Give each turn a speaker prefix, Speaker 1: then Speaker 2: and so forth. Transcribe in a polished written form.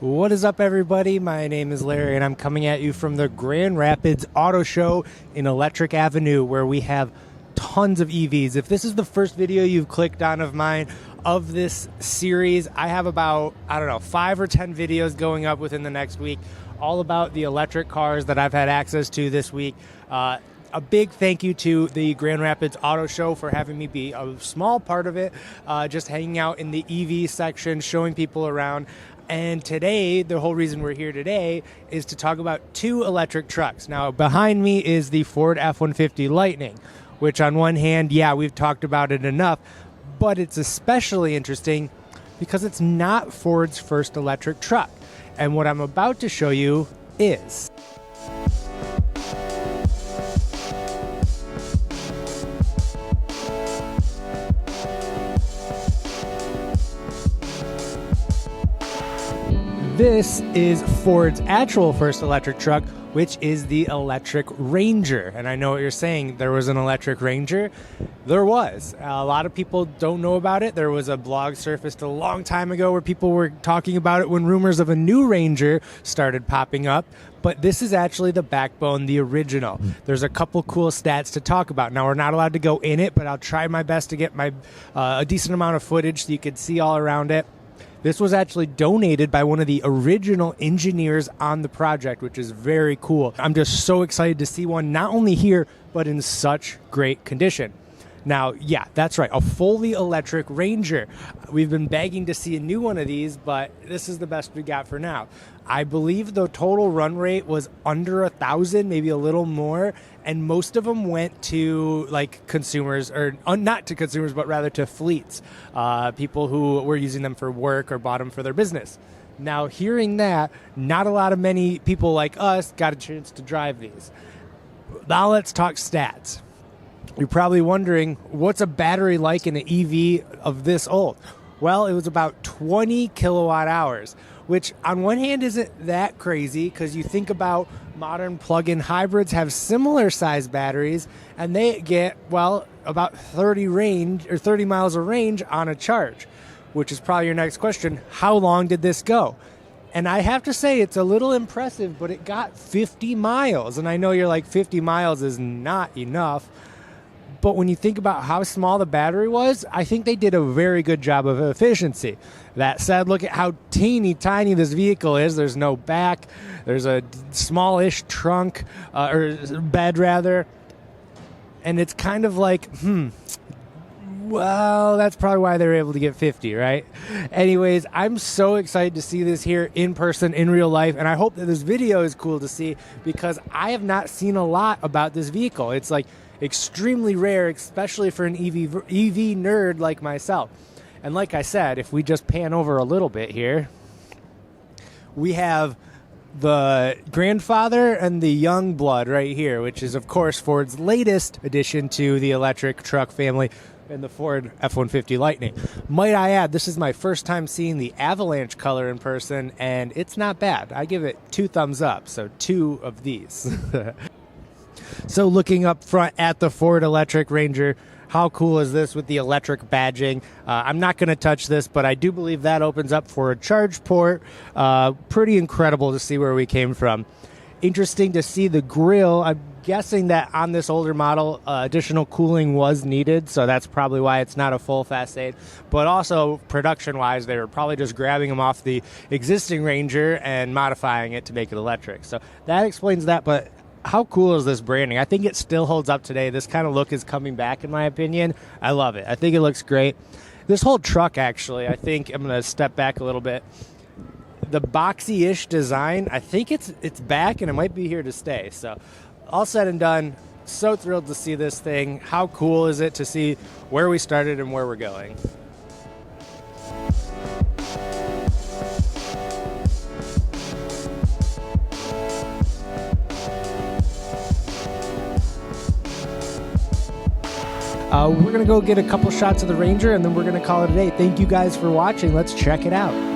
Speaker 1: What is up, everybody? My name is Larry, and I'm coming at you from the Grand Rapids Auto Show in Electric Avenue, where we have tons of EVs. If this is the first video you've clicked on of mine of this series, I have about, 5 or 10 videos going up within the next week, all about the electric cars that I've had access to this week. A big thank you to the Grand Rapids Auto Show for having me be a small part of it, just hanging out in the EV section, showing people around. And today, the whole reason we're here today is to talk about two electric trucks. Now, behind me is the Ford F-150 Lightning, which on one hand, yeah, we've talked about it enough, but it's especially interesting because it's not Ford's first electric truck. And what I'm about to show you is. This is Ford's actual first electric truck, which is the Electric Ranger. And I know what you're saying, there was an Electric Ranger. There was. A lot of people don't know about it. There was a blog surfaced a long time ago where people were talking about it when rumors of a new Ranger started popping up. But this is actually the backbone, the original. There's a couple cool stats to talk about. Now, we're not allowed to go in it, but I'll try my best to get a decent amount of footage so you can see all around it. This was actually donated by one of the original engineers on the project, which is very cool. I'm just so excited to see one not only here, but in such great condition. Now, yeah, that's right, a fully electric Ranger. We've been begging to see a new one of these, but this is the best we got for now. I believe the total run rate was under 1,000, maybe a little more, and most of them went to like consumers, or not to consumers, but rather to fleets, people who were using them for work or bought them for their business. Now, hearing that, not a lot of many people like us got a chance to drive these. Now let's talk stats. You're probably wondering, what's a battery like in an EV of this old? Well, it was about 20 kilowatt hours, which on one hand isn't that crazy because you think about modern plug-in hybrids have similar size batteries and they get, well, about 30 miles of range on a charge, which is probably your next question. How long did this go? And I have to say it's a little impressive, but it got 50 miles. And I know you're like, 50 miles is not enough. But when you think about how small the battery was, I think they did a very good job of efficiency. That said, look at how teeny tiny this vehicle is. There's no back. There's a smallish trunk, or bed rather. And it's kind of like, well, that's probably why they were able to get 50, right? Anyways, I'm so excited to see this here in person, in real life, and I hope that this video is cool to see because I have not seen a lot about this vehicle. It's like extremely rare, especially for an EV nerd like myself. And like I said, if we just pan over a little bit here, we have the grandfather and the young blood right here, which is, of course, Ford's latest addition to the electric truck family in the Ford F-150 Lightning. Might I add, this is my first time seeing the Avalanche color in person, and it's not bad. I give it 2 thumbs up, so 2 of these. So looking up front at the Ford Electric Ranger, how cool is this with the electric badging? I'm not going to touch this, but I do believe that opens up for a charge port. Pretty incredible to see where we came from. Interesting to see the grille. I'm guessing that on this older model, additional cooling was needed, so that's probably why it's not a full Fast8. But also, production-wise, they were probably just grabbing them off the existing Ranger and modifying it to make it electric. So that explains that, but how cool is this branding? I think it still holds up today. This kind of look is coming back, in my opinion. I love it. I think it looks great. This whole truck, actually, I think I'm going to step back a little bit. The boxy-ish design, I think it's back, and it might be here to stay. So all said and done, so thrilled to see this thing. How cool is it to see where we started and where we're going? We're going to go get a couple shots of the Ranger, and then we're going to call it a day. Thank you guys for watching. Let's check it out.